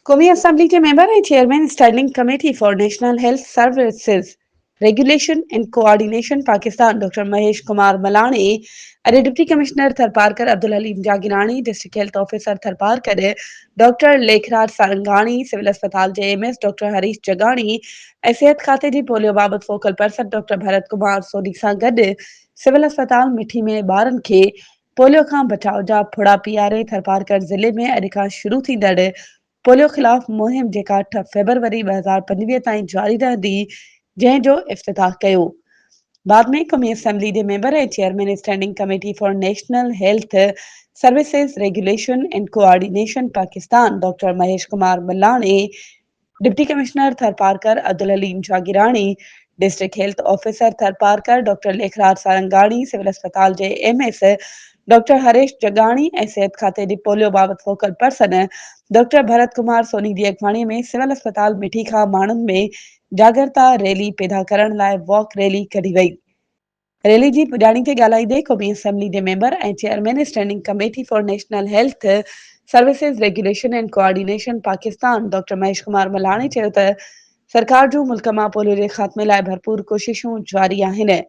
Komi Assembly के member and Chairman Standing Committee for National Health Services Regulation and Coordination Pakistan Dr. Mahesh Kumar Malani and Deputy Commissioner Tharparkar Abdul Halim Jagirani, District Health Officer Tharparkar, Dr. Lekhraj Sarangani, Civil Hospital JMS, Dr. Harish Jagani, सेहत खाते जी polio बाबत focal person doctor Bharat Kumar Soni सां गॾु civil अस्पताल मिठी में ॿारनि खे पोलियो खां बचाव जा फुड़ा पीआरे थरपारकर ज़िले में अॼु खां शुरू थींदड़ पोलियो ख़िलाफ़ मुहिम जेका 8 फरवरी 2025 ताईं जारी रहंदी, जंहिंजो इफ़्तिताह कयो। बाद में कौमी असेंबली जे मेंबर ऐं chairman standing committee for national health services regulation and coordination Pakistan doctor Mahesh Kumar Mallani, deputy commissioner Tharparkar Abdul Haleem Jagirani, district health officer Tharparkar doctor Lekhraj Sarangani, civil अस्पताल जे एमएस डॉक्टर हरीश जगाणी ऐं सेहत खाते जी पोलियो बाबत focal person doctor Bharat Kumar Soni जी अॻवानीअ में सिविल अस्पताल मिठी खां माण्हुनि में जागरूकता रैली पैदा करण लाइ वॉक रैली कढी वई। रैली जी पुॼाणी ते ॻाल्हाईंदे क़ौमी असेंबली जे मेंबर ऐं chairman standing committee for national health services regulation and coordination Pakistan doctor Mahesh Kumar Malhani चयो त सरकार जूं मुल्क मां पोलियो जे ख़ात्मे लाइ भरपूर कोशिशूं जारी आहिनि,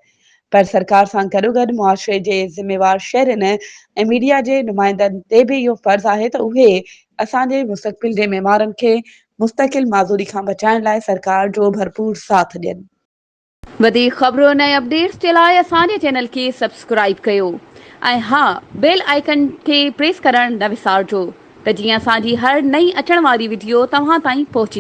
पर सरकार सां गॾोगॾु मुआशरे जे ज़िम्मेवार शहरनि ऐं मीडिया जे नुमाइंदनि ते बि इहो फर्ज़ आहे त उहे असांजे मुस्तक़बिल जे मेमारनि खे मुस्तकिल माज़ूरी खां बचाइण लाइ सरकार जो भरपूर साथ ॾियनि। वधीक ख़बरुनि ऐं अपडेट्स जे लाइ असांजे चैनल खे सब्सक्राइब कयो ऐं हा बेल आइकन खे प्रेस करणु न विसारिजो त जीअं असांजी हर नई अचण वारी वीडियो तव्हां ताईं पहुची